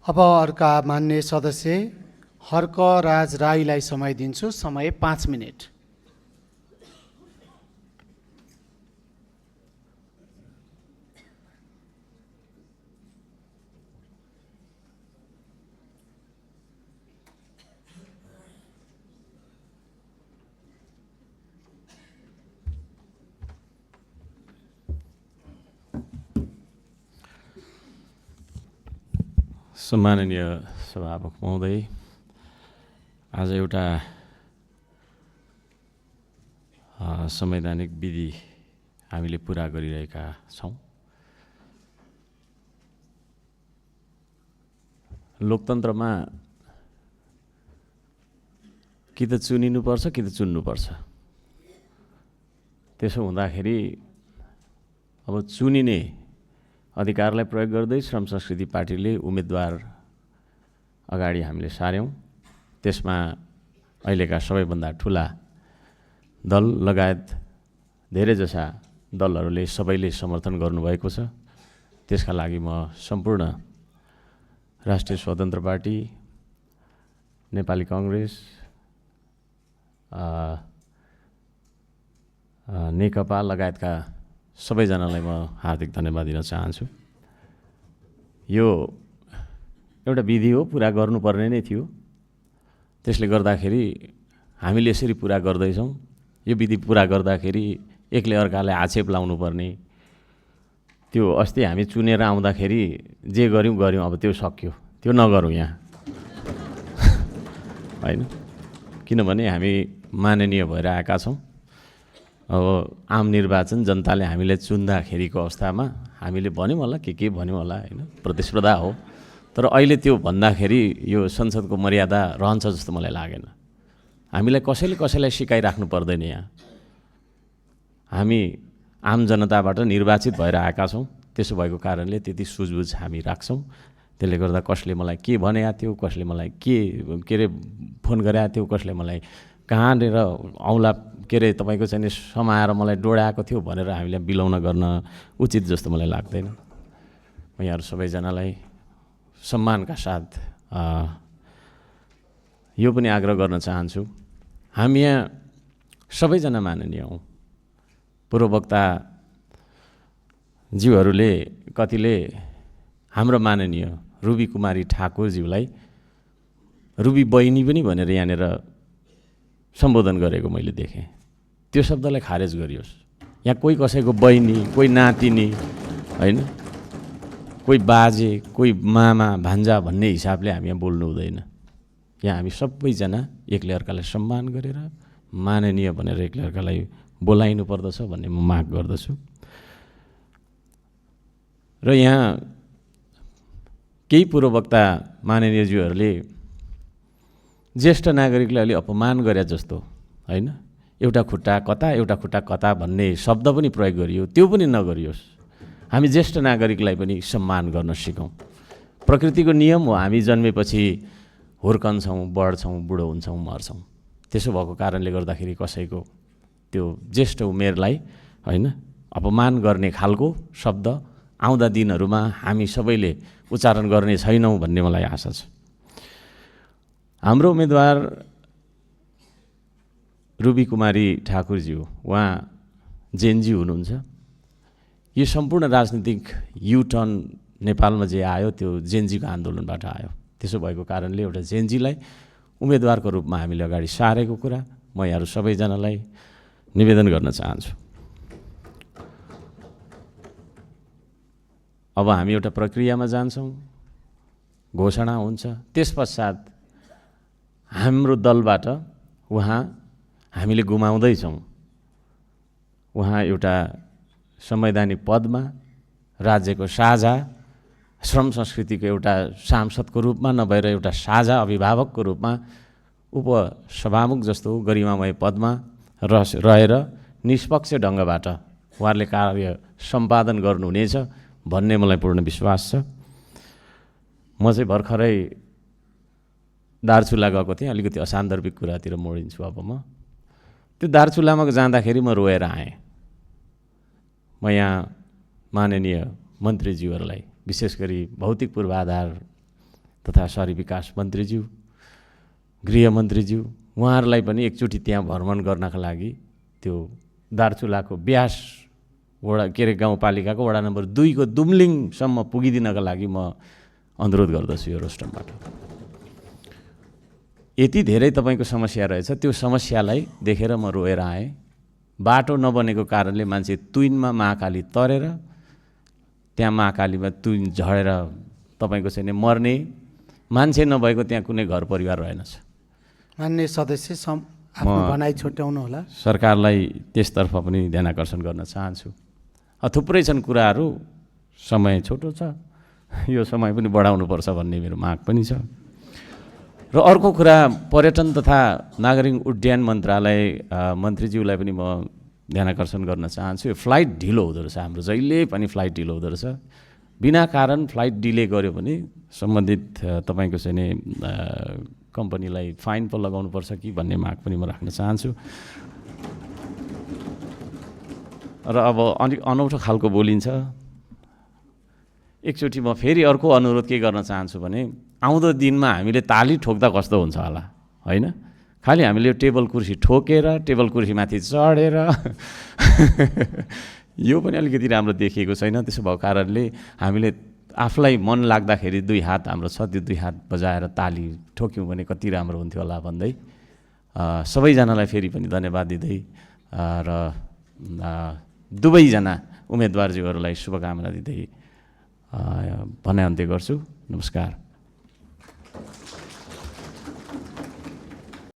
अब अर्का मान्य सदस्य हर्क राज राईलाई समय दिन्छु। समय 5 मिनेट। सम्माननीय सभामुख महोदय, आज एउटा संवैधानिक विधि हामीले पुरा गरिरहेका छौँ। लोकतन्त्रमा कि त चुनिनुपर्छ कि त चुन्नुपर्छ। त्यसो हुँदाखेरि अब चुनिने अधिकारलाई प्रयोग गर्दै श्रम संस्कृति पार्टीले उम्मेदवार अगाडि हामीले सार्यौँ। त्यसमा अहिलेका सबैभन्दा ठुला दल लगायत धेरैजसा दलहरूले सबैले समर्थन गर्नुभएको छ। त्यसका लागि म सम्पूर्ण राष्ट्रिय स्वतन्त्र पार्टी, नेपाली कांग्रेस, नेकपा लगायतका सबैजनालाई म हार्दिक धन्यवाद दिन चाहन्छु। यो एउटा विधि हो, पुरा गर्नुपर्ने नै थियो। त्यसले गर्दाखेरि हामीले यसरी पुरा गर्दैछौँ। यो विधि पुरा गर्दाखेरि एकले अर्कालाई आक्षेप लाउनुपर्ने, त्यो अस्ति हामी चुनेर आउँदाखेरि जे गऱ्यौँ गऱ्यौँ, अब त्यो सक्यो, त्यो नगरौँ यहाँ होइन। किनभने हामी माननीय भएर आएका छौँ। अब आम निर्वाचन जनताले हामीलाई चुन्दाखेरिको अवस्थामा हामीले भन्यौँ होला, के भन्यौँ होला होइन, प्रतिस्पर्धा हो। तर अहिले त्यो भन्दाखेरि यो संसदको मर्यादा रहन्छ जस्तो मलाई लागेन। हामीलाई कसैलाई सिकाइराख्नु पर्दैन। यहाँ हामी आम जनताबाट निर्वाचित भएर आएका छौँ। त्यसो भएको कारणले त्यति सुझबुझ हामी राख्छौँ। त्यसले गर्दा कसले मलाई के भनेको थियो, कसले मलाई के अरे फोन गरेको थियो, कसले मलाई कहाँनिर औँला के अरे तपाईँको चाहिँ समाएर मलाई डोडाएको थियो भनेर हामीले बिलाउन गर्न उचित जस्तो मलाई लाग्दैन। म यहाँहरू सबैजनालाई सम्मानका साथ यो पनि आग्रह गर्न चाहन्छु, हामी यहाँ सबैजना माननीय हौँ। पूर्ववक्ता ज्यूहरूले कतिले हाम्रो माननीय रुबी कुमारी ठाकुरज्यूलाई रुबी बहिनी पनि भनेर यहाँनिर सम्बोधन गरेको मैले देखेँ। त्यो शब्दलाई खारेज गरियोस्। यहाँ कोही कसैको बहिनी, कोही नातिनी होइन, कोही बाजे, कोही मामा भान्जा भन्ने हिसाबले हामी यहाँ बोल्नु हुँदैन। यहाँ हामी सबैजना एकले अर्कालाई सम्मान गरेर माननीय भनेर एकले अर्कालाई बोलाइनु पर्दछ भन्ने म माग गर्दछु। र यहाँ केही पूर्ववक्ता माननीयज्यूहरूले ज्येष्ठ नागरिकलाई अलि अपमान गरे जस्तो होइन, एउटा खुट्टा कता एउटा खुट्टा कता भन्ने शब्द पनि प्रयोग गरियो, त्यो पनि नगरियोस्। हामी ज्येष्ठ नागरिकलाई पनि सम्मान गर्न सिकौँ। प्रकृतिको नियम हो, हामी जन्मेपछि हुर्कन्छौँ, बढ्छौँ, बुढो हुन्छौँ, मर्छौँ। त्यसो भएको कारणले गर्दाखेरि कसैको त्यो ज्येष्ठ उमेरलाई होइन अपमान गर्ने खालको शब्द आउँदा दिनहरूमा हामी सबैले उच्चारण गर्ने छैनौँ भन्ने मलाई आशा छ। हाम्रो उम्मेदवार रुबी कुमारी ठाकुरज्यू, उहाँ जेनजी हुनुहुन्छ। यो सम्पूर्ण राजनीतिक युटर्न नेपालमा जे आयो त्यो जेनजीको आन्दोलनबाट आयो। त्यसो भएको कारणले एउटा जेनजीलाई उम्मेदवारको रूपमा हामीले अगाडि सारेको कुरा म यहाँहरू सबैजनालाई निवेदन गर्न चाहन्छु। अब हामी एउटा प्रक्रियामा जान्छौँ, घोषणा हुन्छ। त्यसपश्चात हाम्रो दलबाट उहाँ हामीले गुमाउँदैछौँ। उहाँ एउटा संवैधानिक पदमा, राज्यको साझा श्रम संस्कृतिको एउटा सांसदको रूपमा नभएर एउटा साझा अभिभावकको रूपमा उपसभामुख जस्तो गरिमामय पदमा रहेर निष्पक्ष ढङ्गबाट उहाँहरूले कार्य सम्पादन गर्नुहुनेछ भन्ने मलाई पूर्ण विश्वास छ। म चाहिँ भर्खरै दार्चुला गएको थिएँ, अलिकति असान्दर्भिक कुरातिर मोडिन्छु। अब म त्यो दार्चुलामा जाँदाखेरि म रोएर आएँ। म यहाँ माननीय मन्त्रीज्यूहरूलाई विशेष गरी भौतिक पूर्वाधार तथा शहरी विकास मन्त्रीज्यू, गृहमन्त्रीज्यू, उहाँहरूलाई पनि एकचोटि त्यहाँ भ्रमण गर्नका लागि त्यो दार्चुलाको ब्यास वडा के अरे गाउँपालिकाको वडा नम्बर 2 को दुम्लिङसम्म पुगिदिनका लागि म अनुरोध गर्दछु यो रोस्टमबाट। यति धेरै तपाईँको समस्या रहेछ, त्यो समस्यालाई देखेर म रोएर आएँ। बाटो नबनेको कारणले मान्छे तुइनमा महाकाली तरेर त्यहाँ महाकालीमा तुइन झरेर तपाईँको चाहिँ मर्ने, मान्छे नभएको त्यहाँ कुनै घर परिवार रहेनछ। मान्य सदस्य आफ्नो भनाइ छुट्याउनु होला। सरकारलाई त्यसतर्फ पनि ध्यान आकर्षण गर्न चाहन्छु। थुप्रै छन् कुराहरू, समय छोटो छ, यो समय पनि बढाउनुपर्छ भन्ने मेरो माग पनि छ। र अर्को कुरा, पर्यटन तथा नागरिक उड्डयन मन्त्रालय मन्त्रीज्यूलाई पनि म ध्यान आकर्षण गर्न चाहन्छु। यो फ्लाइट ढिलो हुँदो रहेछ, हाम्रो जहिले पनि फ्लाइट ढिलो हुँदो रहेछ। बिना कारण फ्लाइट डिले गर्यो भने सम्बन्धित तपाईँको चाहिँ नि कम्पनीलाई फाइन पो लगाउनुपर्छ कि भन्ने माग पनि म राख्न चाहन्छु। र अब अलिक अनौठो खालको बोलिन्छ। एकचोटि म फेरि अर्को अनुरोध के गर्न चाहन्छु भने, आउँदो दिनमा हामीले ताली ठोक्दा कस्तो हुन्छ होला, होइन? खालि हामीले यो टेबल कुर्सी ठोकेर, टेबल कुर्सीमाथि चढेर यो पनि अलिकति राम्रो देखिएको छैन। त्यसो भएको कारणले हामीले आफूलाई मन लाग्दाखेरि 2 हात हाम्रो छ, त्यो 2 हात बजाएर ताली ठोक्यौँ भने कति राम्रो हुन्थ्यो होला भन्दै सबैजनालाई फेरि पनि धन्यवाद दिँदै र दुवैजना उम्मेदवारज्यूहरूलाई शुभकामना दिँदै भनाइ अन्त्य गर्छु। नमस्कार।